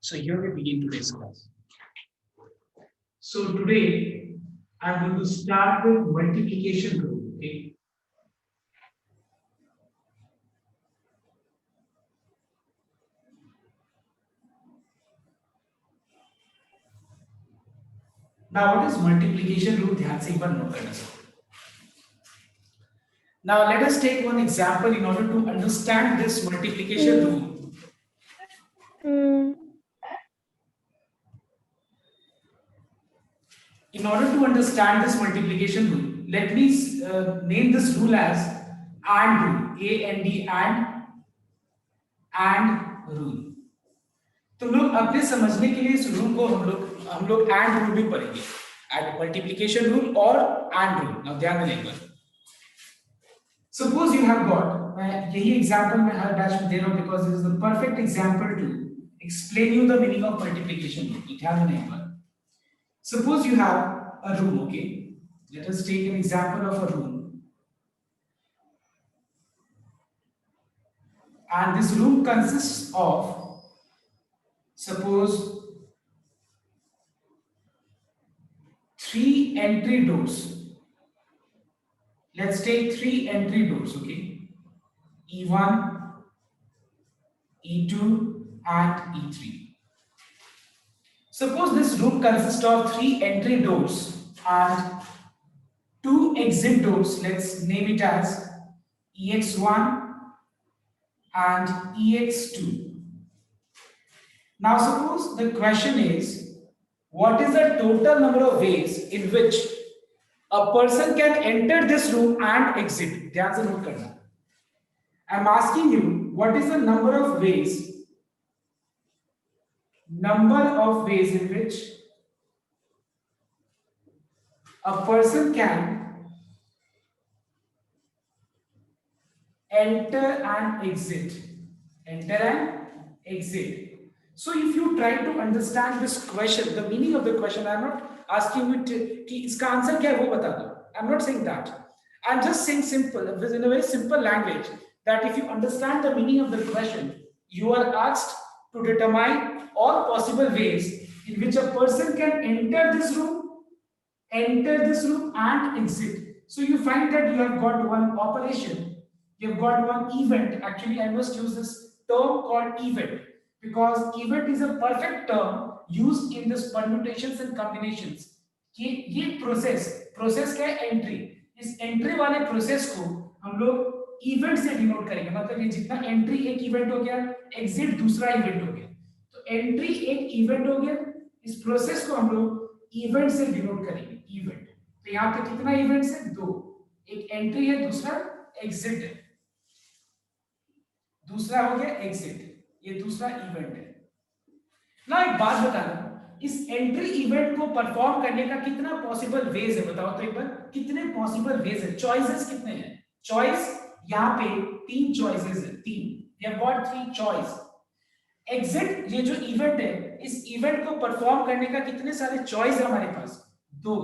So here we begin today's class. So today I'm going to start with multiplication rule. Okay. Now what is multiplication rule? ध्यान से एक बार note करना sir. Now let us take one example in order to understand this multiplication rule. In order to understand this multiplication rule, let me name this rule as AND rule. A-N-D and rule. तो लोग अपने समझने के लिए इस rule को हम लोग एंड रूल भी पढ़ेंगे. एंड मल्टीप्लिकेशन रूल और एंड रूल. नाउ ध्यान देना एक बार. सपोज यू हैव गॉट, मैं यही एग्जांपल मैं हर बैच में दे रहा हूं because this is the perfect example to explain you the meaning of multiplication rule. ध्यान देना एक बार. Suppose you have a room, okay? Let us take an example of a room. And this room consists of, suppose, 3 entry doors. Let's take 3 entry doors, okay? E1, E2, and E3. Suppose this room consists of 3 entry doors and 2 exit doors. Let's name it as EX1 and EX2. Now suppose the question is, what is the total number of ways in which a person can enter this room and exit? ध्यान से note करना. I am asking you, what is the number of ways in which a person can enter and exit. So if you try to understand this question, the meaning of the question, I am not asking you कि इसका answer क्या है वो बता दो. I am not saying that. I am just saying simple, in a very simple language, that if you understand the meaning of the question, you are asked to determine all possible ways in which a person can enter this room and exit. So you find that you have got one operation, you have got one event. Actually, I must use this term called event because event is a perfect term used in this permutations and combinations. ये process क्या है? Entry. इस entry वाले process को हम लोग event से denote करेंगे. मतलब ये जितना एंट्री एक इवेंट हो गया, एग्जिट दूसरा इवेंट हो गया. तो एंट्री एक इवेंट हो गया, इस प्रोसेस को हम लोग इवेंट से डिनोट करेंगे. इवेंट. तो यहाँ पे कितना इवेंट्स है? 2. एक एंट्री है, दूसरा एग्जिट है. दूसरा हो गया एग्जिट, ये दूसरा इवेंट है. ना एक बात बताना, इस एंट्री इवेंट को परफॉर्म करने का कितना पॉसिबल वेज है? बताओ तो एक बार. कितने पॉसिबल वेज है? चॉइसेस कितने हैं? चॉइस यहाँ पे 3 चॉइसेस है. 3. We have got 3 choice. Exit, ये जो इवेंट है, इस इवेंट को परफॉर्म करने का कितने सारे चॉइस है हमारे पास? 2.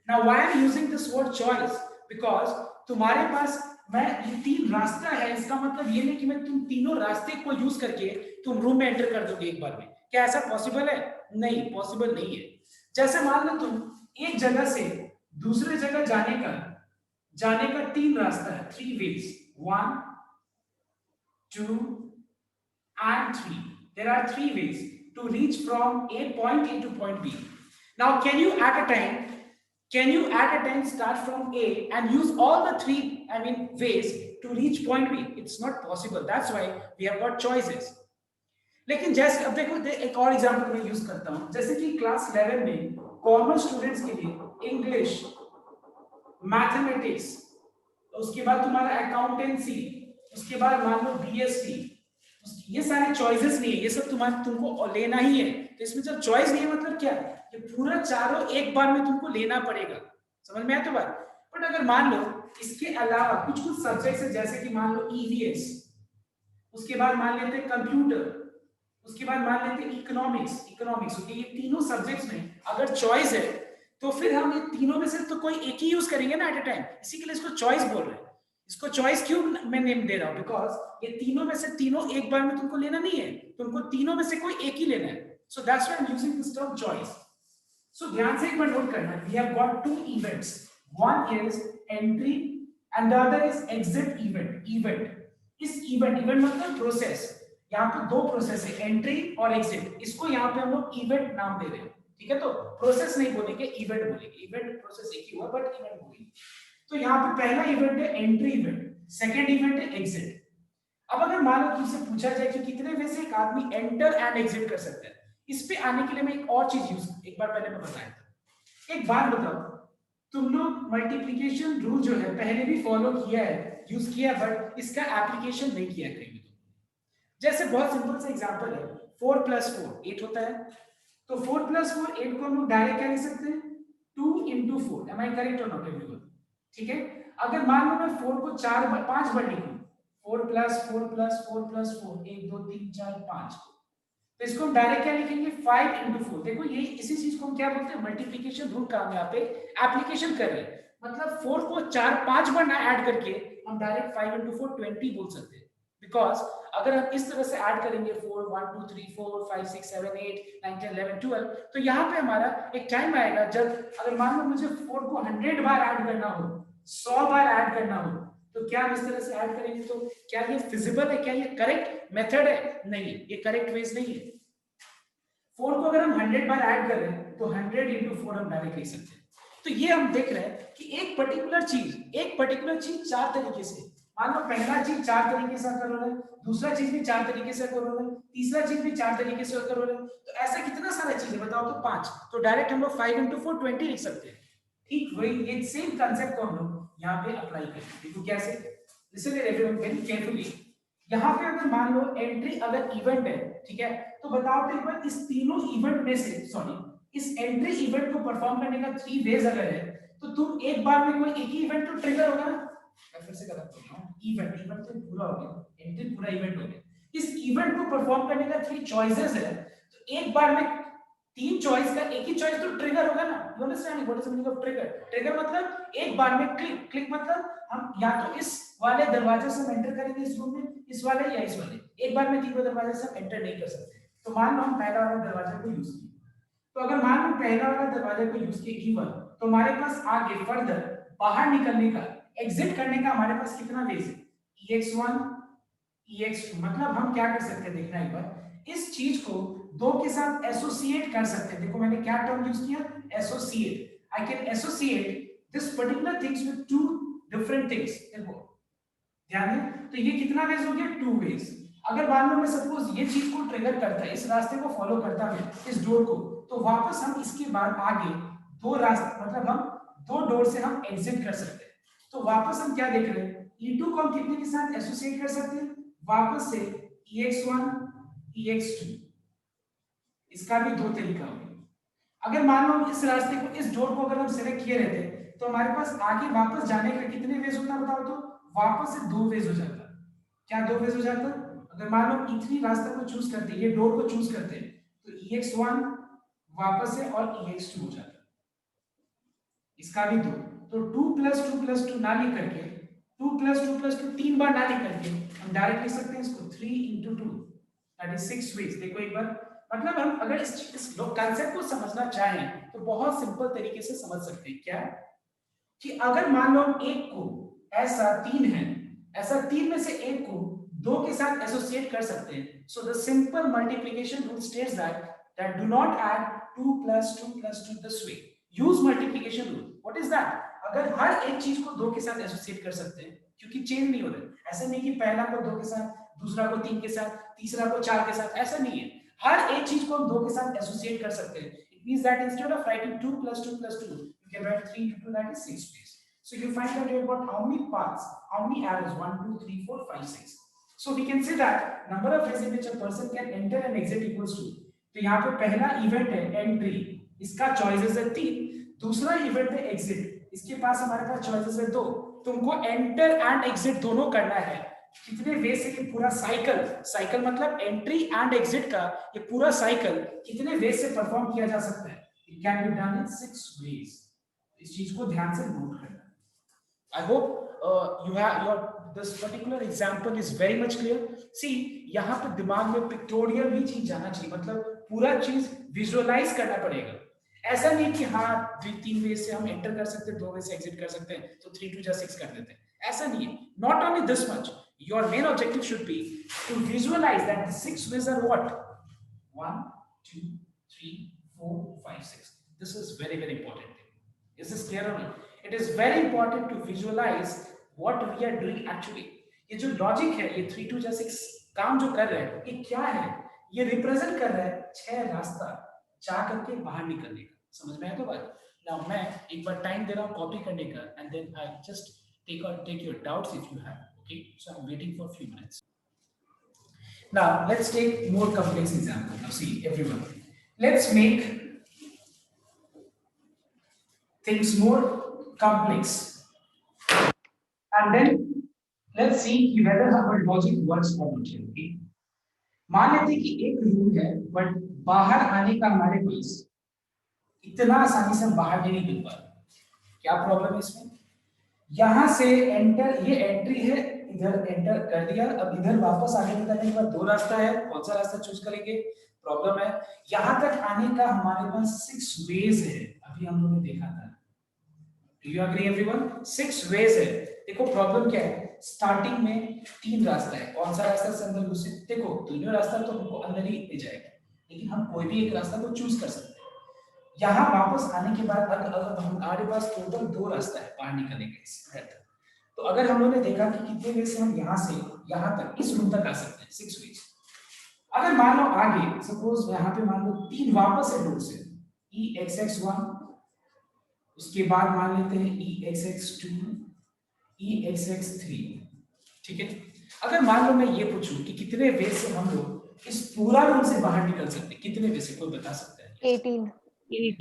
Now why I am using this word choice? Because तुम्हारे पास मैं ये 3 रास्ता है, इसका मतलब ये नहीं कि मैं तुम तीनों रास्ते को यूज करके तुम रूम में एंटर कर दोगे एक बार में. क्या ऐसा पॉसिबल है? नहीं, पॉसिबल नहीं है. जैसे मान लो तुम एक जगह से दूसरे जगह जाने का 3 रास्ता है. 3 ways. 1, 2 and 3. There are 3 ways to reach from point A to point B. Now can you at a time start from A and use all the 3 ways to reach point B? It's not possible. That's why we have got choices. लेकिन जैसे अब देखो एक और example मैं use करता हूं. जैसे कि क्लास 11 में कॉमर्स स्टूडेंट्स के लिए इंग्लिश, मैथमेटिक्स, उसके बाद तुम्हारा अकाउंटेंसी, उसके बाद मान लो बीएससी, ये सारे चॉइसेस नहीं है. ये सब तुमको लेना ही है. तो इसमें जब चॉइस नहीं है मतलब क्या? ये पूरा चारों एक बार में तुमको लेना पड़ेगा. समझ में आया तो बात? बट अगर मान लो इसके अलावा कुछ सब्जेक्ट्स है, जैसे कि मान लो ईवीएस, उसके बाद मान लेते हैं कंप्यूटर, उसके बाद मान लेते हैं इकोनॉमिक्स. ओके, ये तीनों सब्जेक्ट्स में अगर चॉइस है तो फिर हम ये तीनों में से तो कोई एक ही यूज करेंगे ना एट अ टाइम. इसी के लिए इसको चॉइस बोल रहे हैं. इसको चॉइस क्यों मैं नेम दे रहा हूं? बिकॉज ये तीनों में से तीनों एक बार में तुमको लेना नहीं है. तुमको तीनों में से कोई एक ही लेना है. So that's why I'm using this term choice. So ध्यान से एक बार नोट करना, we have got two events. One is entry and the other is exit event. इस event मतलब प्रोसेस, यहाँ पे दो प्रोसेस है, एंट्री और एग्जिट. इसको यहाँ पे हम लोग इवेंट नाम दे रहे हैं. ठीक है, तो प्रोसेस नहीं बोलेंगे, इवेंट बोलेंगे. इवेंट प्रोसेस एक ही हुआ बट इवेंट बोलेंगे. तो यहाँ पे पहला इवेंट है एंट्री इवेंट, सेकेंड इवेंट है एग्जिट. अब अगर मान लो तुमसे पूछा जाए कि कितने वे से एक आदमी एंटर एंड एग्जिट कर सकता है, इस पे आने के लिए मैं एक और चीज एक बार पहले मैं बताया था. एक बात बताओ, तुम लोग मल्टीप्लिकेशन रूल जो है पहले भी फॉलो किया है, यूज किया, बट इसका एप्लीकेशन नहीं किया कहीं भी. जैसे बहुत सिंपल सा एग्जांपल है, 4 + 4 8 होता है. तो 4 + 4 8 को हम लोग डायरेक्ट क्या लिख सकते हैं, 2 × 4. एम आई करेक्ट और नॉट एवरीवन? ठीक है. अगर मान लो मैं 4 को 5 बार लिखूं, 4 + 4 + 4 + 4 1 2 3 4 5, तो इसको हम डायरेक्ट क्या लिखेंगे, 5 × 4. देखो ये इसी चीज को हम क्या बोलते हैं, मल्टीप्लिकेशन रूल का हम यहाँ पे एप्लीकेशन कर रहे हैं. मतलब 4 को 5 बार ना ऐड करके हम डायरेक्ट 5 × 4 20 बोल सकते हैं. बिकॉज अगर हम इस तरह से ऐड करेंगे 4 1 2 3 4 5 6 7 8 9 10 11 12, तो यहाँ पे हमारा एक टाइम आएगा जब अगर मान लो मुझे 4 को 100 बार ऐड करना हो, 100 बार ऐड करना हो, तो क्या हम इस तरह से ऐड करेंगे? तो क्या ये फिजिबल है? क्या ये करेक्ट मेथड है? नहीं, ये करेक्ट वेज नहीं है. 4 को अगर हम 100 बार ऐड कर रहे हैं तो 100 × 4 हम डायरेक्ट लिख सकते हैं. तो ये हम देख रहे हैं कि एक पर्टिकुलर चीज चार तरीके से, मान लो पहला चीज 4 तरीके से कर रहे हैं, दूसरा चीज भी 4 तरीके से कर रहे हैं, तीसरा चीज भी 4 तरीके से कर रहे हैं. तो ऐसा कितना सारा चीज है बताओ? तो 5. तो डायरेक्ट हम लोग 5 × 4 20 लिख सकते हैं. ठीक वही ये सेम कांसेप्ट को हम लोग यहाँ पे अप्लाई करें. देखो कैसे, लिसन एवरीवन वेरी केयरफुली. यहाँ पे अगर मान लो एंट्री अगर इवेंट है, ठीक है, तो बताओ तो एक बार इस तीनों इवेंट में से, सॉरी, इस एंट्री इवेंट को परफॉर्म करने का 3 वेज अगर है, तो तुम एक बार में कोई एक ही इवेंट तो ट्रिगर होगा ना. मैं फिर से करता हूं, इवेंट तो पूरा हो गया, एंट्री पूरा इवेंट हो गया. इस इवेंट को परफॉर्म करने का 3 चॉइसेस है, तो एक बार में 3 चॉइस का एक ही चॉइस तो ट्रिगर होगा ना. You understand what is the meaning of trigger? Trigger मतलब एक बार में क्लिक मतलब हम या तो इस वाले दरवाजे से हम एंटर करेंगे इस रूम में, इस वाले या इस वाले. एक बार में तीनों दरवाजे से हम एंटर नहीं कर सकते. तो मान लो हम पहला वाला दरवाजा को यूज किए, तो अगर मान लो पहला वाला दरवाजा को यूज किए ईवन, तो हमारे पास आगे फर्दर बाहर निकलने का, एग्जिट करने का हमारे पास कितना वेज है, EX1 EX2. मतलब हम क्या कर सकते हैं, देखना एक बार, इस चीज को दो के साथ एसोसिएट कर सकते हैं. देखो मैंने क्या टर्म यूज किया, associate. I can associate this particular things with 2 different things. देखो ध्यान दें, तो ये कितना वेज हो गया, 2 वेज. अगर मान लो मैं सपोज ये चीज को ट्रिगर करता है, इस रास्ते को फॉलो करता है, इस डोर को, तो वापस हम इसके बाद आगे 2 रास्ते, मतलब हम 2 डोर से हम एग्जिट कर सकते हैं. तो वापस हम क्या देख रहे हैं, E2 को हम कितने के साथ एसोसिएट कर सकते हैं, वापस से EX1 EX2. इसका भी 2 तरीका होगा. अगर मान लो इस रास्ते को, इस डोर को अगर हम सिलेक्ट किए रहते, तो हमारे पास आगे वापस जाने का कितने वेज होता बताओ? तो वापस से 2 वेज हो जाता. क्या 2 वेज हो जाता? अगर मान लो E3 रास्ते को चूज करते, ये डोर को चूज करते, तो EX1 वापस से और EX2 हो जाता. इसका भी 2. तो 2 + 2 + 2 ना लिख करके, 2 + 2 + 2 3 बार ना लिख करके हम डायरेक्ट लिख सकते हैं इसको 3 × 2, दैट इज 6 वेज. देखो एक बार, मतलब हम अगर इस कांसेप्ट को समझना चाहें तो बहुत सिंपल तरीके से समझ सकते हैं. क्या कि अगर मान लो हम एक को, ऐसा 3 है, ऐसा 3 में से एक को 2 के साथ एसोसिएट कर सकते हैं. So the simple multiplication rule states that do not add 2 + 2 + 2 this way. Use multiplication rule. What is that? अगर हर एक चीज को 2 के साथ एसोसिएट कर सकते हैं, क्योंकि चेंज नहीं हो रहा. ऐसा नहीं कि पहला को 2 के साथ, दूसरा को 3 के साथ, तीसरा को 4 के साथ, ऐसा नहीं है. हर एक चीज को हम 2 के साथ एसोसिएट कर सकते हैं. It means that instead of writing 2 + 2 + 2, you can write 3 × 2, that is 6 ways. So you find out here about how many paths, how many arrows, 1 2 3 4 5 6. So we can say that number of ways in which a person can enter and exit equals 2. तो यहाँ पे पहला event है entry, इसका choices है 3. दूसरा event है exit, इसके पास हमारे पास चॉइसेस है 2. तुमको एंटर एंड एग्जिट दोनों करना है. कितने वे से ये पूरा साइकिल मतलब एंट्री एंड एग्जिट का ये पूरा साइकिल कितने वे से परफॉर्म किया जा सकता है? It can be done in 6 ways. इस चीज को ध्यान से नोट करना. I hope you have this particular example is very much clear. See, यहाँ पे दिमाग में पिक्टोरियल भी चीज जाना चाहिए, मतलब पूरा चीज विजुअलाइज करना पड़ेगा। ऐसा नहीं कि हाँ 3 वे से हम एंटर कर सकते हैं, 2 वे से एग्जिट कर सकते हैं, तो 3 2 6 कर देते हैं, ऐसा नहीं है। Not only this much, your main objective should be to visualise that the 6 ways are what 1 2 3 4 5 6. This is very very important thing. Is this clear or not? It is very important to visualize what we are doing actually. ये जो logic है, ये 3 2 6 काम जो कर रहे हैं, ये क्या है? ये रिप्रेजेंट कर रहा है 6 रास्ता जा करके बाहर निकलने का। समझ में आया तो बात? नाउ मैं एक बार टाइम दे रहा हूँ कॉपी करने का, and then I just take your doubts if you have. Okay, so I am waiting for few minutes. Now let's take more complex example. Now see everyone, let's make things more complex, and then let's see whether our logic works or not. Okay, मान लेते कि एक rule है, but बाहर आने का हमारे पास इतना आसानी से बाहर नहीं निकल पा रहा. क्या प्रॉब्लम है इसमें? यहां से एंटर, ये एंट्री है, इधर एंटर कर दिया, अब इधर वापस आगे निकलने के बाद 2 रास्ता है, कौन सा रास्ता चूज करेंगे? प्रॉब्लम है. यहां तक आने का हमारे पास 6 वेज है, अभी हम लोगों ने देखा था. Do you agree everyone? 6 ways है. देखो प्रॉब्लम क्या है, स्टार्टिंग में 3 रास्ता है, कौन सा रास्ता से अंदर घुसे? देखो तीनों रास्ता तो हमको अंदर ही ले जाएगा, लेकिन हम कोई भी एक रास्ता को चूज कर सकते हैं. यहाँ वापस आने के बाद अगर हमारे पास टोटल 2 रास्ता है बाहर निकलने के, तो अगर हम लोगों ने देखा कि कितने वे से हम यहाँ से यहाँ तक इस रूम तक आ सकते हैं, 6 वेज. अगर मान लो आगे सपोज यहाँ पे मान लो 3 वापस है डोर से, EXX1, उसके बाद मान लेते हैं EXX2, EXX3. ठीक है. अगर मान लो मैं ये पूछूं कि कितने वे से हम लोग इस पूरा रूम से बाहर निकल सकते हैं, कितने वे से, कोई बता सकता है? 18. Very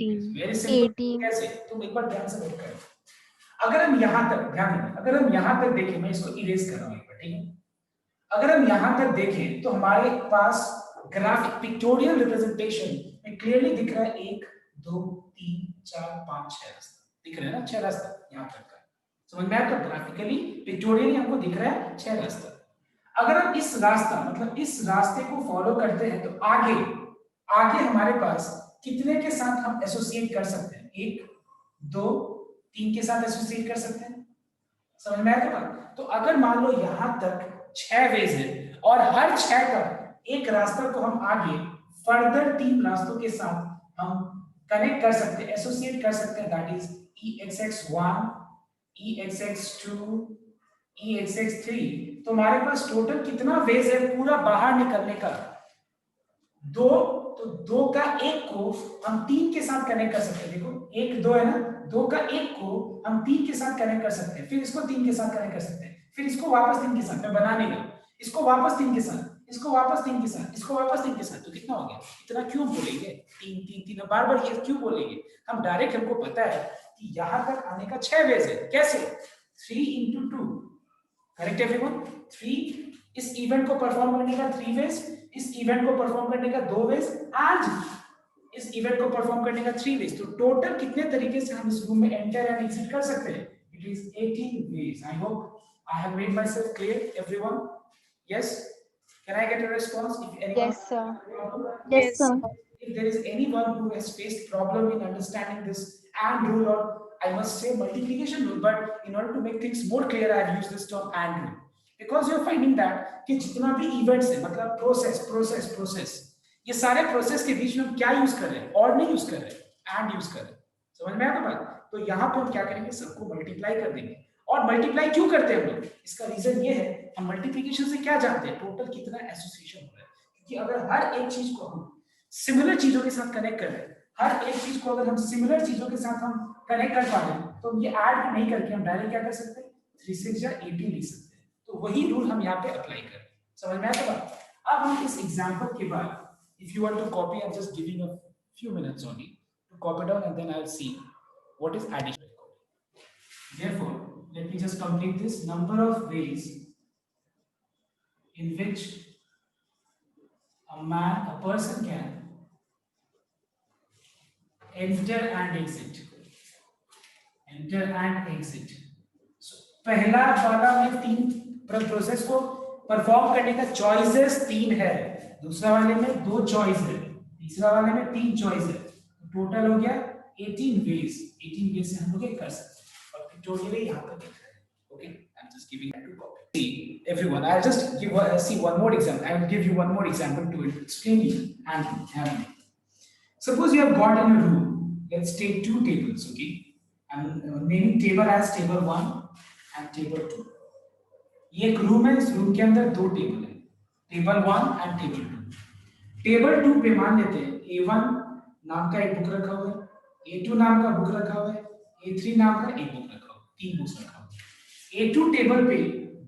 simple. कैसे? तुम एक बार ध्यान से नोट करो. अगर हम यहाँ तक ध्यान दें, अगर हम यहाँ तक देखें, मैं इसको इरेज कर रहा हूँ एक बार, ठीक है. अगर हम यहाँ तक देखें तो हमारे पास ग्राफिक पिक्टोरियल रिप्रेजेंटेशन में क्लियरली दिख रहा है 1 2 3 4 5 6 रास्ता दिख रहा है ना, 6 रास्ता यहाँ तक का. समझ में आया? तो ग्राफिकली पिक्टोरियली हमको दिख रहा है 6 रास्ता. अगर हम इस रास्ता मतलब इस रास्ते को फॉलो करते हैं तो आगे आगे हमारे पास कितने के साथ हम एसोसिएट कर सकते हैं? 1 2 3 के साथ एसोसिएट कर सकते हैं. समझ में आया बात? तो अगर मान लो यहाँ तक 6 वेज है और हर 6 का एक रास्ता को हम आगे फर्दर 3 रास्तों के साथ हम कनेक्ट कर सकते हैं, एसोसिएट कर सकते हैं. That is EXX1, EXX2, EXX3. तो हमारे पास टोटल कितना वेज है पूरा बाहर निकलने का? 2. तो 2 का 1 को हम 3 के साथ कनेक्ट कर सकते हैं. देखो 1 2 है ना, 2 का 1 को हम 3 के साथ कनेक्ट कर सकते हैं, फिर इसको 3 के साथ कनेक्ट कर सकते हैं, फिर इसको वापस 3 के साथ, मैं बनाने लगा, इसको वापस 3 के साथ, इसको वापस 3 के साथ, इसको वापस 3 के साथ. तो कितना हो गया? इतना क्यों बोलेंगे? 3 3 3 बार बार ये क्यों बोलेंगे? हम डायरेक्ट, हमको पता है कि यहां तक आने का 6 वेज है. कैसे? 3 into 2. Correct everyone? 3 इस इवेंट को परफॉर्म करने का 3 वेज, इस इवेंट को परफॉर्म करने का 2 वेज, एंड इस इवेंट को परफॉर्म करने का 3 वेज. तो टोटल कितने तरीके से हम इस रूम में एंटर एंड एग्जिट कर सकते हैं? It is 18 ways. I hope I have made myself clear everyone. Yes, can I get a response if anyone? Yes, sir. Yes, sir. If there is anyone who has faced problem in understanding this and rule, or I must say multiplication rule, but in order to make things more clear I have used this term and rule, because you are finding that कि जितना भी events है, मतलब process, ये सारे process के बीच में हम क्या यूज कर रहे हैं? और नहीं यूज कर रहे हैं, एंड यूज कर रहे हैं. समझ में आया बात? तो यहाँ पे हम क्या करेंगे? सबको मल्टीप्लाई कर देंगे. और मल्टीप्लाई क्यों करते हैं हम लोग? इसका रीजन ये है, हम मल्टीप्लिकेशन से क्या जानते हैं? टोटल कितना एसोसिएशन हो रहा है. क्योंकि अगर हर एक चीज को हम सिमिलर चीजों के साथ कनेक्ट कर रहे हैं, हर एक चीज को अगर हम सिमिलर चीजों के साथ हम कनेक्ट कर पा रहे हैं, तो हम ये ऐड नहीं करके हम डायरेक्ट क्या कर सकते हैं? 3 6 या 18 लिख सकते हैं. तो वही रूल हम यहाँ पे अप्लाई कर रहे हैं. समझ में आया बात? अब हम इस एग्जांपल के बाद, if you want to copy, I'm just giving a few minutes only to copy down, and then I'll see what is addition. Therefore, let me just complete this. Number of ways in which a person can enter and exit. So, पहला वाला में 3 process को perform करने का choices 3 है, दूसरा वाले में 2 चॉइस है, तीसरा वाले में 3 चॉइस है, टोटल हो गया 18 वेज। 18 वेज से हम लोग ये कर सकते हैं और टोटली यहाँ पर देख रहे हैं। Okay, I am just giving to copy. See everyone, I just give see one more example, I will give you one more example to explain you and suppose you have got in a room, let's take two tables, okay? I'm naming table as table 1 and table 2. ये एक room है, इस room के अंदर दो table है, table 1 and table 2। Table 2 पे मान लेते हैं A1 नाम का एक बुक रखा हुआ है, A2 नाम का बुक रखा हुआ है, A3 नाम का एक बुक रखा हुआ है, 3 बुक्स रखा हुआ है। A2 टेबल पे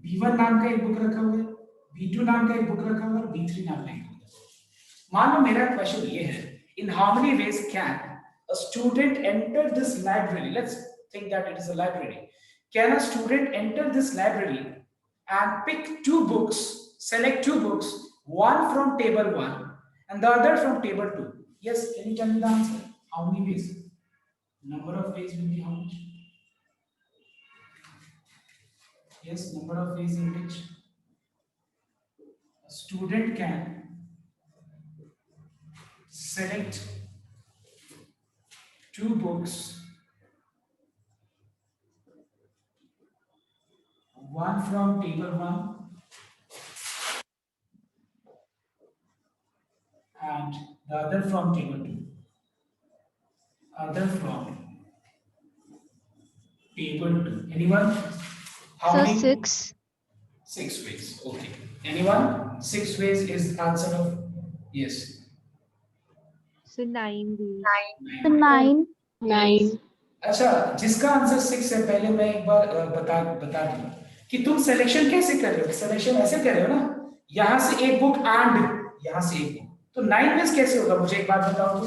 B1 नाम का एक बुक रखा हुआ है, B2 नाम का एक बुक रखा हुआ है, B3 नाम का एक बुक रखा हुआ है। मान लो मेरा क्वेश्चन ये है, in how many ways can a student enter this library? Let's think that it is a library. Can a student enter this library and pick 2 books, select 2 books, one from table 1 and the other from table 2? Yes, can you tell me the answer? How many ways? Number of ways will be how much? Yes, number of ways in which a student can select 2 books, one from table 1 and the other from table 2. Other from table 2. Anyone? How many? 6. 6 ways. Okay. Anyone? 6 ways is answer of yes. So 9 ways. 9. 9. अच्छा, जिसका answer 6 है, पहले मैं एक बार बता दूं कि तुम सिलेक्शन कैसे कर रहे हो। सिलेक्शन ऐसे कर रहे हो ना, यहां से एक बुक एंड यहां से एक बुक, तो 9 वेज कैसे होगा मुझे एक बात बताओ तो।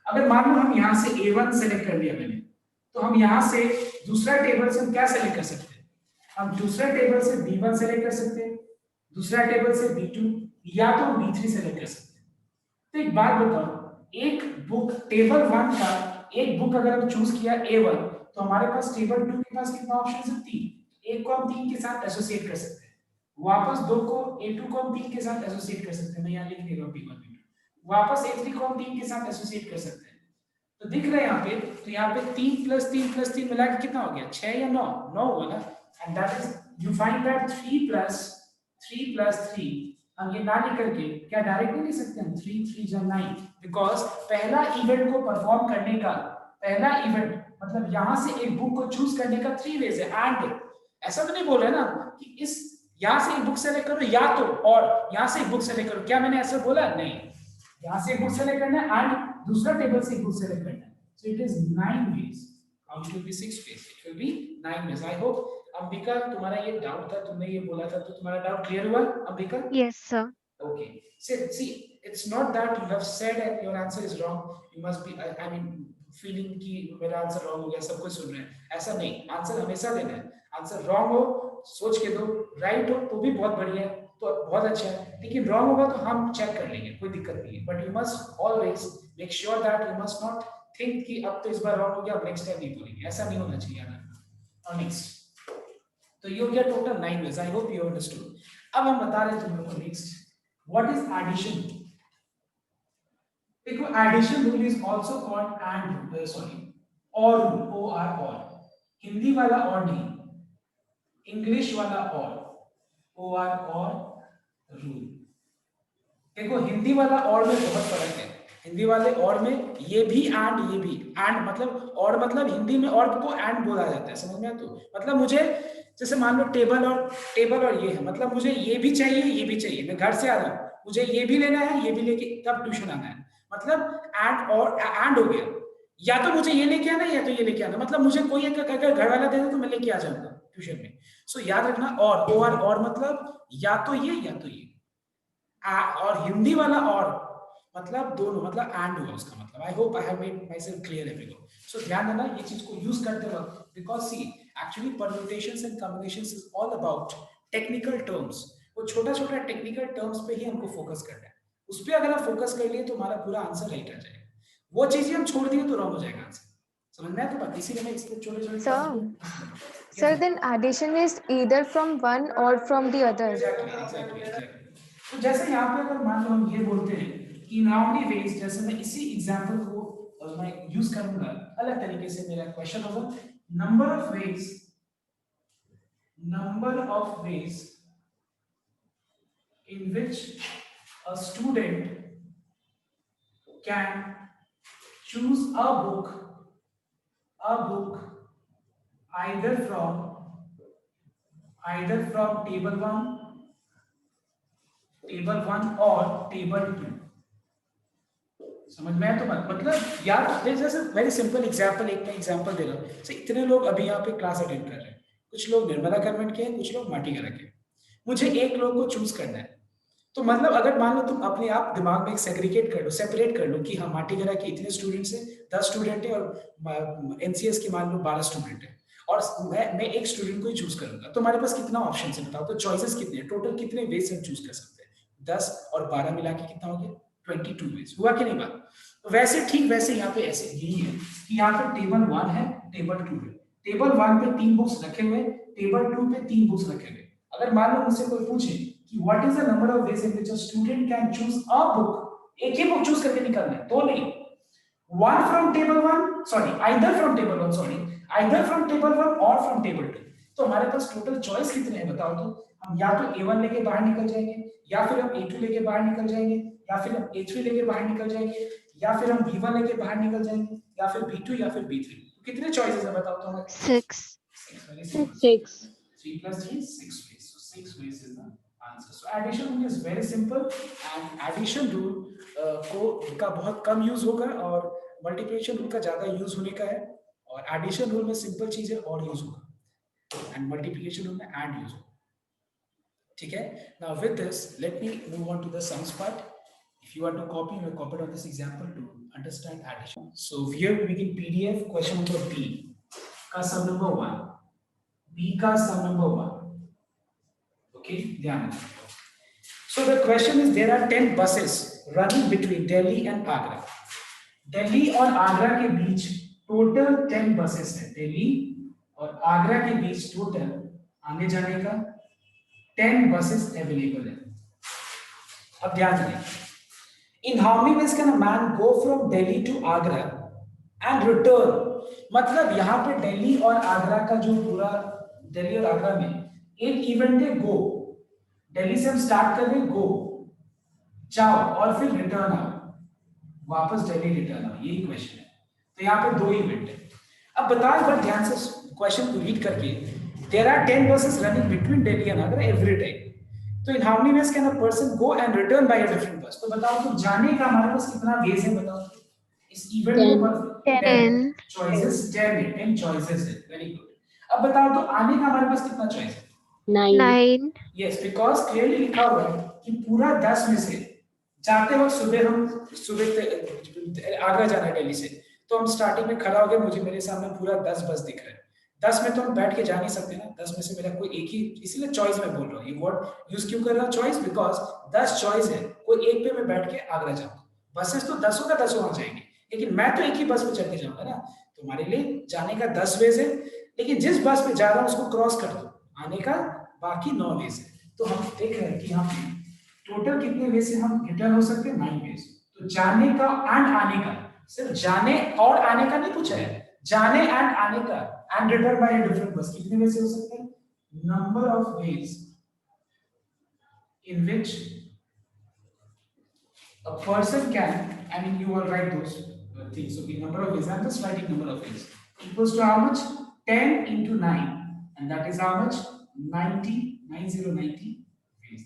अगर मान लो हम यहां से A1 सेलेक्ट कर लिया मैंने, तो हम यहां से दूसरा टेबल से हम क्या सेलेक्ट कर सकते हैं? हम दूसरा टेबल से B1 सेलेक्ट कर सकते हैं, दूसरा टेबल से B2 या तो B3 सेलेक्ट कर सकते हैं। तो एक बात बताओ, एक बुक टेबल 1 का एक बुक अगर हम चूज किया A1, तो हमारे पास टेबल 2 के पास कितना ऑप्शन है? 3। एक को हम 3 के साथ एसोसिएट कर सकते हैं, वापस 2 को A2 को हम 3 के साथ एसोसिएट कर सकते हैं, मैं यहाँ लिख दे रहा हूँ B1 B2, वापस A3 को हम 3 के साथ एसोसिएट कर सकते हैं। तो दिख रहा है यहाँ पे, तो यहाँ पे 3 + 3 + 3 मिला के कितना हो गया? 6 या 9? 9 हुआ ना। And that is you find that 3 + 3 हम ये ना लिख करके क्या डायरेक्ट नहीं लिख सकते हम? 3 3 = 9, बिकॉज पहला इवेंट को परफॉर्म करने का, पहला इवेंट मतलब यहां से एक बुक को चूज करने का 3 वेज है। एंड ऐसा तो नहीं बोल रहे ना कि इस यहां से एक बुक सेलेक्ट करो या तो, और यहां से एक बुक सेलेक्ट करो, क्या मैंने ऐसा बोला? नहीं, यहां से एक बुक सेलेक्ट करना है एंड दूसरा टेबल से एक बुक सेलेक्ट करना है। सो इट इज 9 वेज, और it will be 6 ways, it will be 9 ways. I hope Ambika तुम्हारा ये डाउट था, तुमने ये बोला था, तो तुम्हारा डाउट क्लियर हुआ Ambika? Yes, sir. Okay. See, it's not that you have said and your answer is wrong. You must be, I mean, feeling कि मेरा आंसर रॉन्ग हो गया, सब कुछ सुन रहे हैं, ऐसा नहीं। आंसर हमेशा देना है। आंसर रॉन्ग हो सोच के दो, राइट हो तो भी बहुत बढ़िया है, तो बहुत अच्छा है, लेकिन रॉन्ग होगा तो हम चेक कर लेंगे, कोई दिक्कत नहीं है। But you must always make sure that you must not think कि अब तो इस बार रॉन्ग हो गया, अब नेक्स्ट टाइम नहीं बोलेंगे, ऐसा नहीं होना चाहिए। और नेक्स्ट, तो ये हो गया total 9 ways. I hope you understood. अब हम बता रहे हैं तुम लोगों को नेक्स्ट, व्हाट इज एडिशन। देखो, addition rule is also called and or rule, और हिंदी वाला और नहीं, इंग्लिश वाला और रूल। देखो, हिंदी वाला और में बहुत फर्क है। हिंदी वाले और में ये भी एंड, ये भी एंड, मतलब और मतलब हिंदी में और को एंड बोला जाता है, समझ में आया? तो मतलब मुझे जैसे मान लो टेबल और ये है, मतलब मुझे ये भी चाहिए, ये भी चाहिए, मैं घर से आ रहा हूँ, मुझे ये भी लेना है, ये भी लेके तब ट्यूशन आना है, मतलब एंड और एंड हो गया। या तो मुझे ये लेके आना है या तो ये लेके आना, मतलब मुझे कोई एक अगर घर वाला दे दे तो मैं लेके आ जाऊंगा ट्यूशन में। सो याद रखना, और मतलब या तो ये और हिंदी वाला और मतलब दोनों, मतलब एंड हुआ उसका मतलब। I hope I have made myself clear everyone. So ध्यान देना ये चीज को यूज करते वक्त, because see actually permutations and combinations is all about technical terms. वो छोटा टेक्निकल टर्म्स पे ही हमको फोकस करना है, उस पर अगर आप फोकस कर लिए तो हमारा पूरा आंसर राइट आ जाएगा। वो चीजें हम छोड़ दिए तो रॉन्ग हो जाएगा आंसर, समझ में आया? तो बात इसीलिए मैं इसको छोटे Sir, then addition is either from one or from the other. Exactly. तो जैसे यहाँ पे अगर मान लो हम ये बोलते हैं इन हाउ मेनी वेज, जैसे मैं इसी एग्जांपल को मैं यूज करूंगा अलग तरीके से, मेरा क्वेश्चन होगा number of veg in which a student can choose a book either from table 1 और table 2। समझ में आया? तो मतलब यार जैसे वेरी सिंपल एग्जांपल, एक मैं एग्जांपल दे रहा हूँ। so, इतने लोग अभी यहाँ पे क्लास अटेंड कर रहे हैं, कुछ लोग निर्मला कन्वेंट के हैं, कुछ लोग माटीगरा के। मुझे एक लोग को चूज करना है, तो मतलब अगर मान लो तुम अपने आप दिमाग में सेग्रीगेट कर लो, सेपरेट कर लो कि हाँ माटीगरा के इतने स्टूडेंट्स हैं, 10 स्टूडेंट है, और एनसीएस के मान लो 12 स्टूडेंट है, और मैं एक स्टूडेंट को ही चूज करूंगा, तो हमारे पास कितना ऑप्शन है बताओ? तो चॉइसेस कितने हैं टोटल, कितने वेज से हम चूज कर सकते हैं? 10 और 12 मिला के कितना हो गया? 22 वेज। हुआ कि नहीं बात? तो वैसे ठीक वैसे यहाँ पे ऐसे यही है कि यहाँ पे टेबल 1 है, टेबल 2 है। टेबल 1 पे 3 बुक्स रखे हुए, टेबल 2 पे 3 बुक्स रखे हुए। अगर मान लो मुझसे कोई पूछे कि what is the number of ways in which a student can choose a book, एक ही बुक चूज करके निकलना है, दो नहीं, one from table 1 sorry either from table 1 sorry either from table 1 और from table 2। तो हमारे पास टोटल चॉइस कितने हैं बताओ? तो हम या तो A1 लेके बाहर निकल जाएंगे, या फिर हम A2 लेके बाहर निकल जाएंगे, या फिर हम A3 लेके बाहर निकल जाएंगे, या फिर हम B1 लेके बाहर निकल जाएंगे, या फिर B2 या फिर B3। तो कितने चॉइसेस है बताओ? तो हमारे 6 3 plus 3 6 ways, so 6 ways is the answer। so addition rule is very simple, and addition rule को का बहुत कम यूज होगा और मल्टीप्लिकेशन रूल का ज्यादा यूज होने का है। और एडिशन रूल में सिंपल चीजें और यूज होगा, एंड मल्टीप्लिकेशन रूल में ऐड यूज होगा। ठीक है? Now with this let me move on to the sums part. If you want to copy, you may copy it on this example to understand addition. So here we begin PDF question number B का sum number 1, B का sum number 1। Okay, ध्यान रखिए। So the question is there are 10 buses running between Delhi and Agra। Delhi और आगरा के बीच total 10 buses है। दिल्ली और आगरा के बीच total आने जाने का 10 बसेस अवेलेबल है। अब ध्यान दें, in how many ways can a man go from Delhi to Agra and return. मतलब यहाँ पे दिल्ली और आगरा का जो पूरा, दिल्ली और आगरा में एक इवेंट है गो, दिल्ली से हम स्टार्ट कर रहे गो, जाओ और फिर रिटर्न आओ, वापस दिल्ली रिटर्न आओ, यही क्वेश्चन है। तो यहाँ पे दो इवेंट है। अब बताओ बट ध्यान से क्वेश्चन को रीड करके, there are 10 buses running between Delhi and Agra every time. तो in how many ways can a person go and return by a different bus? तो बताओ तो जाने का हमारे पास कितना वेज है बताओ? इस इवेंट को 10 चॉइसेस, 10 चॉइसेस है। Very good. अब बताओ तो आने का हमारे पास कितना चॉइस है? 9। यस, बिकॉज क्लियरली लिखा हुआ है कि पूरा 10 में से जाते वक्त सुबह आगरा जाना है दिल्ली से, तो हम स्टार्टिंग में खड़ा हो गए, मुझे मेरे सामने पूरा 10 बस दिख रहा है। 10 में तो हम बैठ के जा नहीं सकते ना, 10 में से मेरा कोई एक ही, इसीलिए चॉइस में बोल रहा हूँ। ये वर्ड यूज क्यों कर रहा हूँ चॉइस? बिकॉज 10 चॉइस है, कोई एक पे मैं बैठ के आगरा जाऊंगा। बसेस तो 10 का 10 वहां जाएंगे, लेकिन मैं तो एक ही बस पे चढ़ के जाऊंगा ना। तो हमारे लिए जाने का 10 वेज है, लेकिन जिस बस पे जा रहा हूँ उसको क्रॉस कर दो, आने का बाकी 9 वेज है। तो हम देख रहे हैं कि हम टोटल कितने वे से हम रिटर्न हो सकते हैं? 9 वेज। तो जाने का एंड आने का, सिर्फ जाने और आने का नहीं पूछा है, जाने एंड आने का and return by a different bus कितने वे से हो सकते हैं? Number of ways in which a person can, I mean you will write those things, okay, number of ways, I'm just writing number of ways equals to how much? 10 into 9, and that is how much? 90 ways.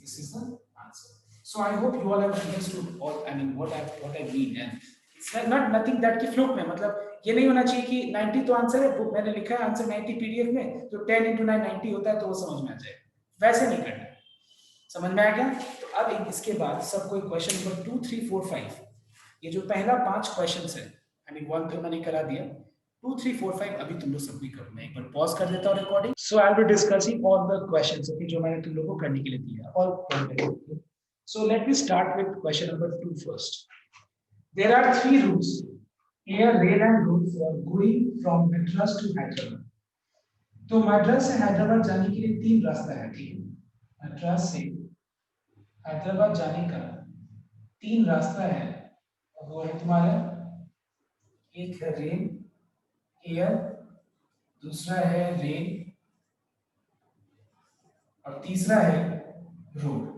This is the answer. So I hope you all have understood all, I mean what I mean, and it's not nothing that की fluke में, मतलब ये नहीं होना चाहिए कि 90 तो answer है, बुक मैंने लिखा है आंसर 90 पीडीएफ में, तो 10 into 9 90 होता है, तो वो समझ में आ जाए। वैसे नहीं करना है। समझ में आ गया? तो अब इसके बाद सब कोई क्वेश्चन नंबर 2 3 4 5, ये जो पहला 5 क्वेश्चंस है, आई मीन 1 तो मैंने करा दिया, 2 3 4 5 अभी तुम लोग सब भी करो। मैं एक बार पॉज कर देता हूं recording. So I will be discussing all the questions okay, जो मैंने तुम लोगों को करने के लिए दिया all. So let me start with question number 2 first. There are 3 routes air rail and road for going from Madras to Hyderabad. तो मद्रास से हैदराबाद जाने के लिए 3 रास्ता है, ठीक है? मद्रास से हैदराबाद जाने का 3 रास्ता है, वो है तुम्हारा, एक है रेन, एयर, दूसरा है रेन, और तीसरा है रोड।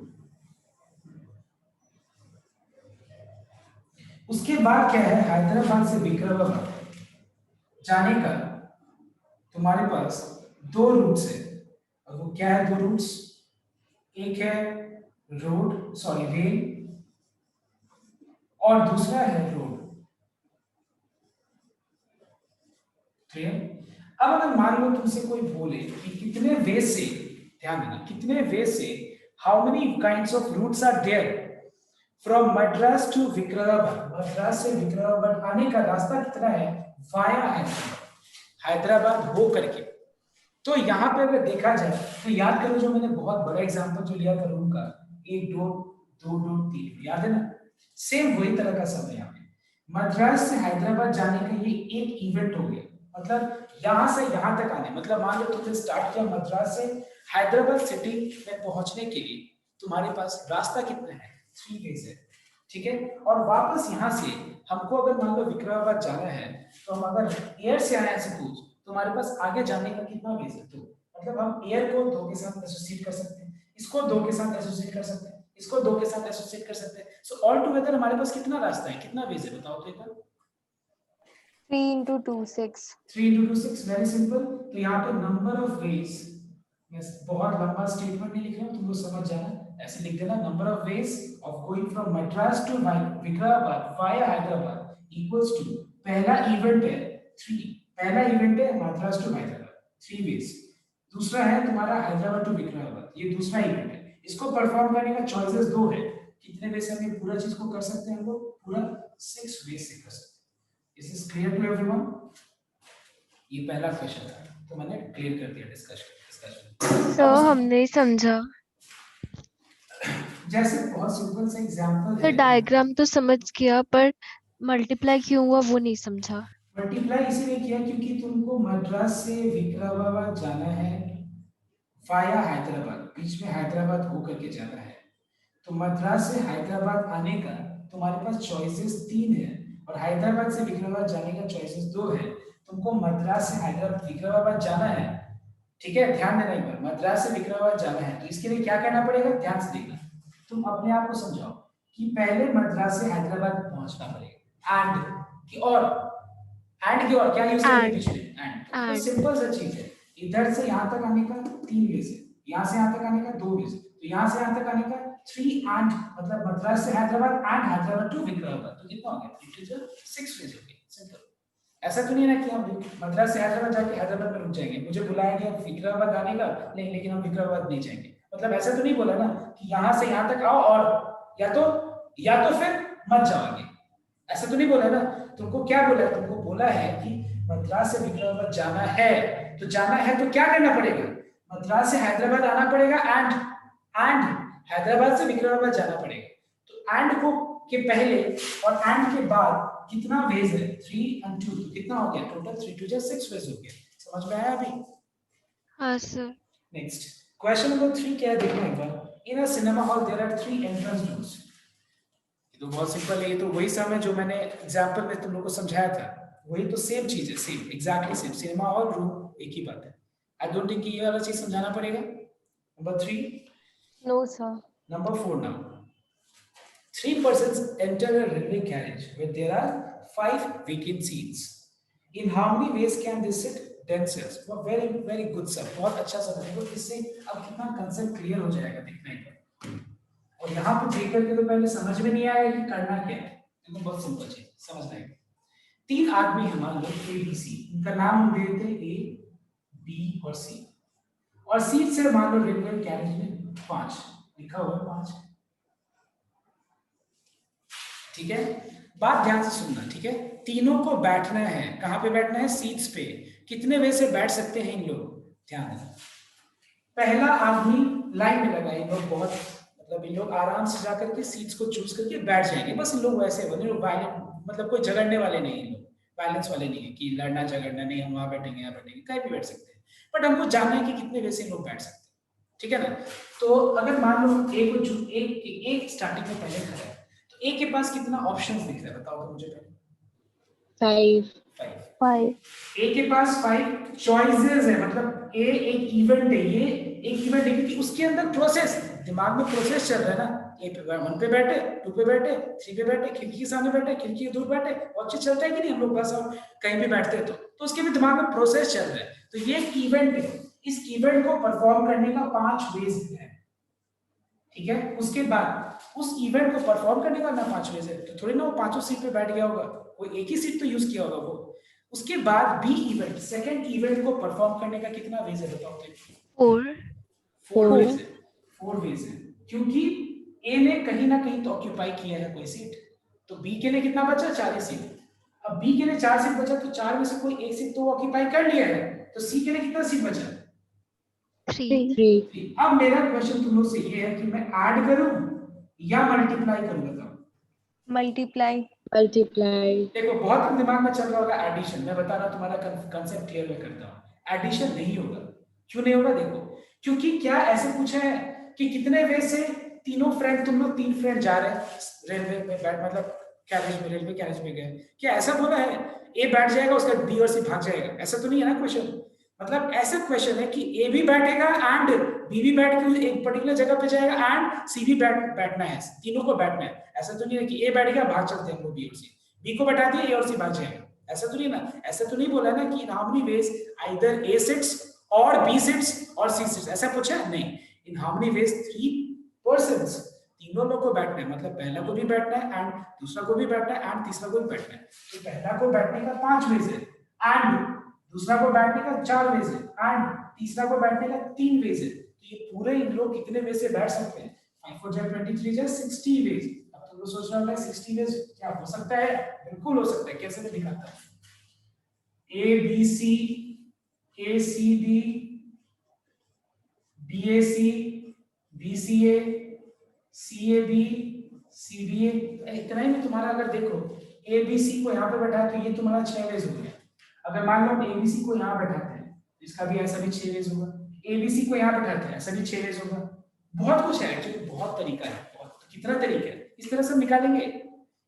उसके बाद क्या है, हैदराबाद से विकाराबाद जाने का तुम्हारे पास दो रूट्स है, और वो क्या है दो रूट्स, एक है रोड सॉरी रेल, और दूसरा है रोड। क्लियर? अब अगर मान लो तुमसे कोई बोले कि कितने वे से, ध्यान देना, कितने वे से, how many kinds of routes are there from Madras to Vikarabad, Madras से विकाराबाद आने का रास्ता कितना है वाया हैदराबाद, हैदराबाद हो करके। तो यहाँ पे अगर देखा जाए तो याद करो जो मैंने बहुत बड़ा एग्जांपल जो लिया था रूम का, 1 2 2 2 3, याद है ना? सेम वही तरह का सब है यहाँ पे। मद्रास से हैदराबाद जाने का ये एक इवेंट हो गया, मतलब यहाँ से यहाँ तक आने, मतलब मान लो तुमने स्टार्ट किया मद्रास से हैदराबाद सिटी में पहुंचने के लिए तुम्हारे पास रास्ता कितना है, 3 वेज है, ठीक है। और वापस यहाँ से हमको अगर मान लो विकाराबाद जाना है, तो हम अगर एयर से आए सपोज, तुम्हारे पास आगे जाने का कितना वेज है, तो मतलब हम एयर को 2 के साथ एसोसिएट कर सकते हैं, इसको 2 के साथ एसोसिएट कर सकते हैं, इसको 2 के साथ एसोसिएट कर सकते हैं। सो ऑल टुगेदर हमारे पास कितना रास्ता है, कितना वेज है, बताओ तो एक बार। 3 into 2 6. 3 into 2 6, very simple. तो यहाँ पे नंबर ऑफ वेज, मैं बहुत लंबा स्टेटमेंट नहीं लिख रहा हूँ, तुम लोग समझ जाना, ऐसे लिख देना, number of ways of going from Madras to Vikarabad via Hyderabad equals to, पहला इवेंट है 3, पहला इवेंट है मद्रास टू हैदराबाद 3 वेज, दूसरा है तुम्हारा हैदराबाद टू विकाराबाद, ये दूसरा इवेंट है। इसको परफॉर्म करने का चॉइसेस 2 है, कितने वे से हम ये पूरा चीज को कर सकते हैं, हम लोग पूरा 6 वे से कर सकते हैं। Is this clear to everyone? ये पहला क्वेश्चन था, तो मैंने क्लियर कर दिया डिस्कशन। सर हम नहीं समझा। जैसे बहुत सिंपल सा एग्जांपल सर है, डायग्राम तो समझ गया पर मल्टीप्लाई क्यों हुआ वो नहीं समझा। मल्टीप्लाई इसीलिए किया क्योंकि तुमको मद्रास से विकाराबाद जाना है वाया हैदराबाद, बीच में हैदराबाद होकर के जाना है। तो मद्रास से हैदराबाद आने का तुम्हारे पास चॉइसेस 3 है, और हैदराबाद से विकाराबाद जाने का चॉइसेस 2 है। तुमको मद्रास से हैदराबाद विकाराबाद जाना है, ठीक है, ध्यान देना एक बार, मद्रास से विकाराबाद जाना है, तो इसके लिए क्या करना पड़ेगा, ध्यान से देखना, तुम अपने आप को समझाओ कि पहले मद्रास से हैदराबाद पहुंचना पड़ेगा, एंड की और क्या यूज करेंगे पिछले, एंड। तो सिंपल सा चीज है, इधर से यहाँ तक आने का 3 वेज है, यहाँ से यहाँ तक आने का 2 वेज, तो यहाँ से यहाँ तक आने का 3 एंड, मतलब मद्रास से हैदराबाद एंड हैदराबाद टू विकाराबाद, तो कितना हो गया, 6 वेज हो गया। सिंपल, ऐसा तो नहीं ना कि हम मद्रास से हैदराबाद जाके हैदराबाद में रुक जाएंगे, मुझे बुलाया गया विकाराबाद आने का, लेकिन हम विकाराबाद नहीं जाएंगे, मतलब ऐसा तो नहीं बोला ना कि यहाँ से यहाँ तक आओ और या तो फिर मत जाओगे, ऐसा तो नहीं बोला ना। तुमको क्या बोला है, तुमको बोला है कि मद्रास से विकाराबाद जाना है, तो जाना है तो क्या करना पड़ेगा, मद्रास से हैदराबाद आना पड़ेगा एंड हैदराबाद से विकाराबाद जाना पड़ेगा। तो एंड को के पहले और एंड के बाद कितना वेज है, 3 and 2, तो कितना हो गया टोटल, 3 2 6 वेज हो गया। समझ में आया अभी? हाँ सर। नेक्स्ट क्वेश्चन नंबर 3 क्या है, देखना एक बार। In a cinema hall there are 3 entrance doors. ये तो बहुत सिंपल है, ये तो वही सब है जो मैंने एग्जांपल में तुम लोग को समझाया था, वही तो सेम चीज है, same exactly same, cinema hall room एक ही बात है। आई डोंट थिंक ये वाला चीज समझाना पड़ेगा। Number 3, No, sir. number 4 now. 3 persons enter a railway carriage where there are 5 vacant seats. In how many ways can they sit themselves? वो very good sir, बहुत अच्छा सर, देखो इससे अब कितना कंसेप्ट क्लियर हो जाएगा, देखना एक बार। और यहाँ पे देख करके तो पहले समझ में नहीं आया कि करना क्या है, देखो बहुत सिंपल चीज समझना है। 3 आदमी हैं मान लो A B C, इनका नाम हम दे देते हैं A B और C, और सीट से मान लो रेलवे कैरेज में 5 लिखा हुआ है, 5, ठीक है। बात ध्यान से सुनना, ठीक है, तीनों को बैठना है, कहां पे बैठना है, सीट्स पे। कितने वे से बैठ सकते हैं इन लोग, ध्यान देना। पहला आदमी लाइन में लगा, इन लोग बहुत मतलब इन लोग आराम से जाकर के सीट्स को चूज करके बैठ जाएंगे, बस इन लोग वैसे बने लोग वायलेंट, मतलब कोई झगड़ने वाले नहीं, इन लोग वायलेंस वाले नहीं है कि लड़ना झगड़ना नहीं, हम वहां बैठेंगे यहाँ बैठेंगे, कहीं भी बैठ सकते हैं, बट हमको जानना है कि कितने वे से लोग बैठ सकते हैं, ठीक है ना। तो अगर मान लो एक स्टार्टिंग में पहले खड़ा है, ए के पास कितना ऑप्शंस दिख रहा है बताओ तो मुझे पहले। 5. 5। 5. ए के पास 5 चॉइसेस है, मतलब ए एक इवेंट है, ये एक इवेंट है क्योंकि उसके अंदर प्रोसेस, दिमाग में प्रोसेस चल रहा है ना। ए पे 1 पे बैठे, 2 पे बैठे, 3 पे बैठे, खिड़की के सामने बैठे, खिड़की के दूर बैठे, और चीज चलता है कि नहीं, हम लोग बस और कहीं भी बैठते हैं तो उसके भी दिमाग में प्रोसेस चल रहा है। तो ये एक इवेंट है, इस इवेंट को परफॉर्म करने का 5 वेज है, ठीक है। उसके बाद उस इवेंट को परफॉर्म करने का ना 5 वेज है, तो थोड़ी ना वो पांचों सीट पे बैठ गया होगा, वो एक ही सीट तो यूज किया होगा वो। उसके बाद बी इवेंट, सेकंड इवेंट को परफॉर्म करने का कितना वेज है बताओ तो। 4. 4 वेज है, 4 वेज है, क्योंकि ए ने कहीं ना कहीं तो ऑक्यूपाई किया है कोई सीट, तो बी के लिए कितना बचा, 4 ही सीट। अब बी के लिए 4 सीट बचा, तो 4 में से कोई एक सीट तो ऑक्यूपाई कर लिया है, तो सी के लिए कितना सीट बचा, 3. 3. अब मेरा क्वेश्चन तुम लोग से ये है कि मैं ऐड करूं या मल्टीप्लाई करूं बताओ। Multiply. Multiply. देखो बहुत दिमाग में चल रहा होगा एडिशन, मैं बता रहा हूं तुम्हारा कंसेप्ट क्लियर मैं करता हूं। एडिशन नहीं होगा, क्यों नहीं होगा देखो, क्योंकि क्या ऐसे पूछा है कि कितने वे से तीनों फ्रेंड, तुम लोग 3 फ्रेंड जा रहे हैं रेलवे में बैठ, मतलब कैरेज में, रेलवे कैरेज में गए, क्या ऐसा बोला है ए बैठ जाएगा उसका बी और सी भाग जाएगा, ऐसा तो नहीं है ना क्वेश्चन। मतलब ऐसा क्वेश्चन है कि ए भी बैठेगा एंड बी भी बैठ के एक पर्टिकुलर जगह पे जाएगा एंड सी भी बैठना है, तीनों को बैठना है। ऐसा तो नहीं है कि ए बैठ गया भाग चलते हैं हम लोग बी और सी, बी को बैठा दिया ए और सी भाग जाएगा, ऐसा तो नहीं ना। ऐसा तो नहीं बोला ना कि in how many ways either A sits or B sits or C sits, ऐसा पूछा नहीं। In how many ways 3 persons, तीनों लोग को बैठना है, मतलब पहला को भी बैठना है एंड दूसरा को भी बैठना है एंड तीसरा को भी बैठना है, तो पहला को बैठने का 5 वेज है एंड दूसरा को बैठने का 4 वेज है एंड तीसरा को बैठने का 3 वेज है। तो ये पूरे इन लोग कितने वेज से बैठ सकते हैं, 5 4 जा 23 जा 60 वेज। अब तुम लोग सोच रहे हो 60 वेज क्या हो सकता है, बिल्कुल हो सकता है, कैसे मैं दिखाता हूं। A B C, A C D, B A C, B C A, C A B, C D A, इतना ही में तुम्हारा अगर देखो ए बी सी को यहाँ पे बैठा है तो ये तुम्हारा 6 वेज हो गया। अगर मान लो एबीसी को यहाँ बैठाते हैं, इसका भी ऐसा भी 6 वेज होगा, एबीसी को यहाँ बैठाते हैं ऐसा भी 6 वेज होगा। बहुत कुछ है एक्चुअली, बहुत तरीका है, बहुत, तो कितना तरीका है, इस तरह से हम निकालेंगे,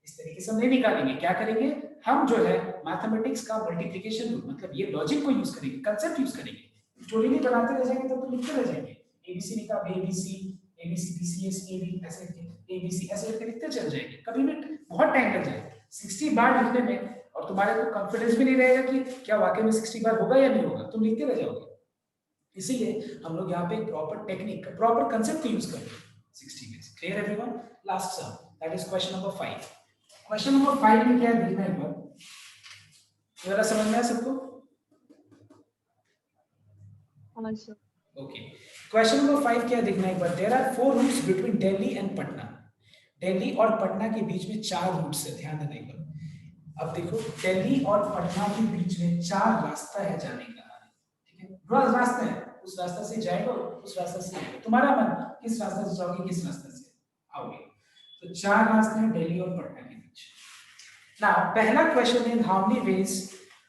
इस तरीके से हम नहीं निकालेंगे। क्या करेंगे हम, जो है मैथमेटिक्स का मल्टीप्लिकेशन रूल, मतलब ये लॉजिक को यूज करेंगे, कंसेप्ट यूज करेंगे। स्टोरी नहीं बनाते रह जाएंगे तब तो लिखते रह जाएंगे, एबीसी लिखा, एबीसी, एबीसी, बीसीएस, एबी, ऐसे एबीसी ऐसे करके लिखते चल जाएंगे, कभी भी बहुत टाइम लग जाएगा 60 बार लिखने में, और तुम्हारे को कॉन्फिडेंस भी नहीं रहेगा कि क्या वाकई में 60 बार होगा या नहीं होगा, तुम लिखते रह जाओगे। इसीलिए हम लोग यहाँ पे प्रॉपर टेक्निक, प्रॉपर कंसेप्ट को यूज करते हैं 60 ways. Clear everyone? Last sum, that is question number 5। Question number 5 में क्या देखना है एक बार, जरा समझ में आया सबको? ओके, क्वेश्चन नंबर 5 क्या देखना है एक बार। There are 4 routes between Delhi and Patna. Delhi और पटना के बीच में 4 रूट्स है, ध्यान देना एक बार। अब देखो दिल्ली और पटना के बीच में 4 रास्ता है जाने का, ठीक है, रोज रास्ता है, उस रास्ता से जाएगा उस रास्ता से आएगा, तुम्हारा मन किस रास्ता से जाओगे किस रास्ता से आओगे। तो 4 रास्ते हैं दिल्ली और पटना के बीच। नाउ पहला क्वेश्चन है how many veg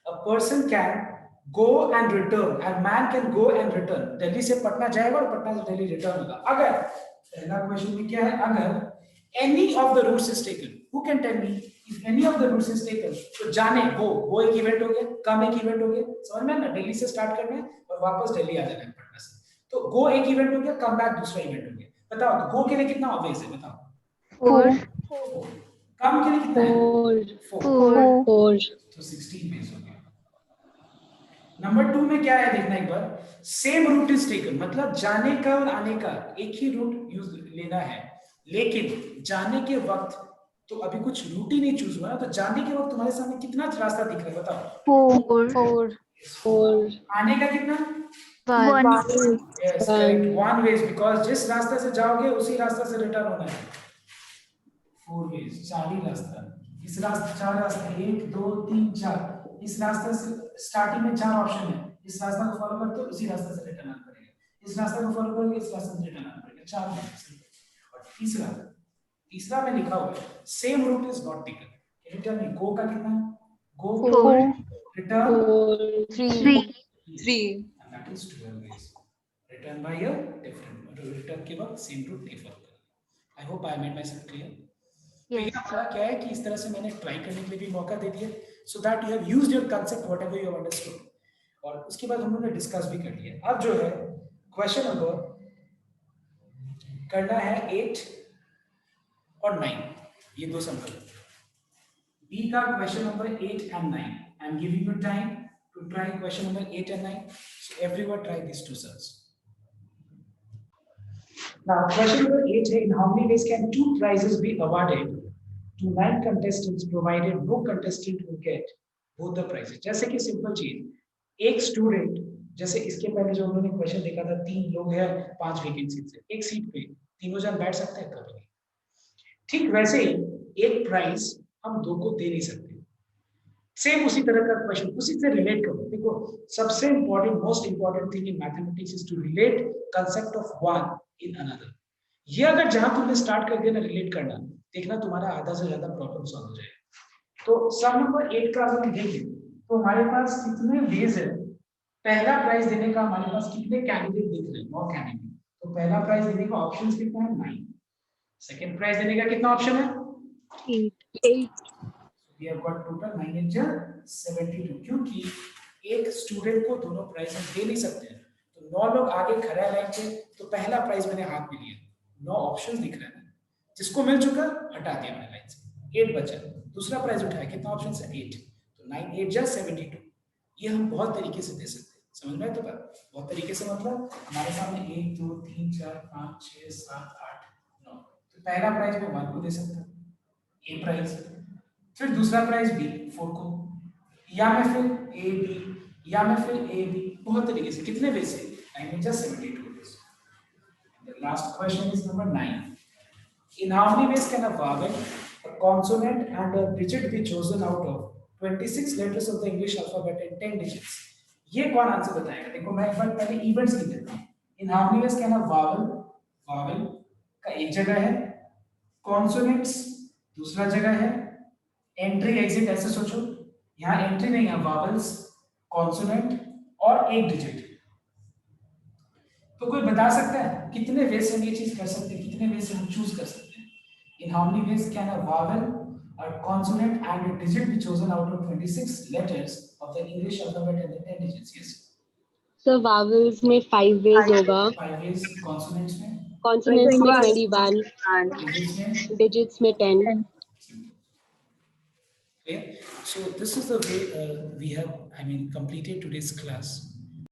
a person can go and return, and man can go and return. Delhi से पटना जाएगा और पटना से दिल्ली रिटर्न होगा। अगर पहला क्वेश्चन में क्या है, अगर any of the routes is taken, who can tell me if any of the routes is taken, तो जाने वो एक इवेंट हो गया, कम एक इवेंट हो गया, समझ में ना, दिल्ली से स्टार्ट करना है और वापस दिल्ली आ जाना है पटना से, तो गो एक इवेंट हो गया, कम बैक दूसरा इवेंट हो गया। बताओ तो गो के लिए कितना ऑब्वियस है, बताओ। 4. कम के लिए कितना है, 4. 4. तो 16 वेज हो गया। नंबर 2 में क्या है देखना एक बार, सेम रूट इज टेकन, मतलब जाने का और आने का एक ही रूट यूज लेना है, लेकिन जाने के वक्त तो अभी कुछ रूट ही नहीं चूज हुआ ना, तो जाने के वक्त तुम्हारे सामने कितना रास्ता दिख रहा है बताओ। 4. 4. आने का कितना, 1. यस करेक्ट, 1 वेज, बिकॉज जिस रास्ते से जाओगे उसी रास्ते से रिटर्न होना है। 4 वेज, 4 ही रास्ता, इस रास्ते 4 रास्ते, 1 2 3 4, इस रास्ते से स्टार्टिंग में 4 ऑप्शन है, इस रास्ते को फॉलो करते हो उसी रास्ते से रिटर्न आना पड़ेगा, इस रास्ते को फॉलो करोगे इस रास्ते से रिटर्न आना पड़ेगा, 4 है। और तीसरा में लिखा हुआ है same route is not taken, can you tell me go का कितना, go 4. Return 3. 3. and that is 12 ways, return by a different, return के वक्त सेम रूट नहीं फॉलो करेंगे। आई hope I made myself clear. तो ये Yes. हमारा क्या है कि इस तरह से मैंने ट्राई करने के लिए भी मौका दे दिया, so that you have used your concept whatever you have understood, और उसके बाद हम लोगों ने डिस्कस भी कर लिया। अब जो है क्वेश्चन नंबर करना है 8 और 9, ये दो संकल्प। बी का question number 8 and 9, I am giving you time to try question number 8 and 9, so everyone try these two cells. Now question number 8 है, in how many ways can 2 prizes be awarded to 9 contestants provided no contestant will get both the prizes? जैसे कि simple चीज, एक student, जैसे इसके पहले जो उन्होंने क्वेश्चन देखा था, 3 लोग हैं 5 वैकेंसी से, एक सीट पे तीनों जन बैठ सकते हैं कभी नहीं, ठीक वैसे ही एक प्राइज हम दो को दे नहीं सकते। सेम उसी तरह का क्वेश्चन, उसी से रिलेट करो। देखो सबसे important, most important thing in mathematics is to relate concept of one in another. ये अगर जहां तुमने स्टार्ट कर दिया ना रिलेट करना, देखना तुम्हारा आधा से ज्यादा प्रॉब्लम सॉल्व हो जाएगा। तो सम नंबर 8 का अगर हम देखें तो हमारे पास कितने वेज है, पहला प्राइज देने का हमारे पास कितने कैंडिडेट दिख रहे हैं, 9 कैंडिडेट। तो पहला प्राइज देने का ऑप्शंस कितना है, 9। सेकंड प्राइज देने का कितना ऑप्शन है, 8. we have got total 9 and 72, क्योंकि एक स्टूडेंट को दोनों प्राइज हम दे नहीं सकते हैं, तो 9 लोग आगे खड़ा है लाइन पे, तो पहला प्राइज मैंने हाथ में लिया, 9 ऑप्शंस दिख रहे हैं, जिसको मिल चुका हटा दिया मैंने लाइन से, 8 बचा, दूसरा प्राइज उठाया, कितना ऑप्शन है, 8, तो 9 8 जा 72। ये हम बहुत तरीके से दे सकते हैं, समझ में आया? तो बहुत तरीके से मतलब हमारे सामने 1 2 3 4 5 6 7 8 9, तो पहला प्राइज मैं 1 को दे सकता हूँ, ए प्राइज, फिर दूसरा प्राइज बी 4 को, या मैं फिर ए बी, या मैं फिर ए बी, बहुत तरीके से, कितने वे से, I mean just 72 ways. The last question is number 9. In how many ways can a vowel, a consonant and a digit be chosen out of 26 letters of the English alphabet and 10 digits? ये कौन answer बताएगा? देखो मैं एक बार पहले events लिख देता हूँ। In how many ways can a vowel का एक जगह है, consonants दूसरा जगह है, एंट्री एग्जिट ऐसे सोचो, यहाँ एंट्री नहीं है, वावल्स, कॉन्सोनेंट और एक डिजिट। तो कोई बता सकता है कितने वे से हम ये चीज कर सकते हैं, कितने वे से हम चूज कर सकते हैं? इन how many ways can a vowel, a consonant and a digit be chosen out of 26 letters of the English alphabet and the 10 digits? Yes. So vowels में 5 ways होगा, 5 ways, consonants में, consonants में 21, digits में, digits में 10. okay? So this is the way we have, I mean, completed today's class.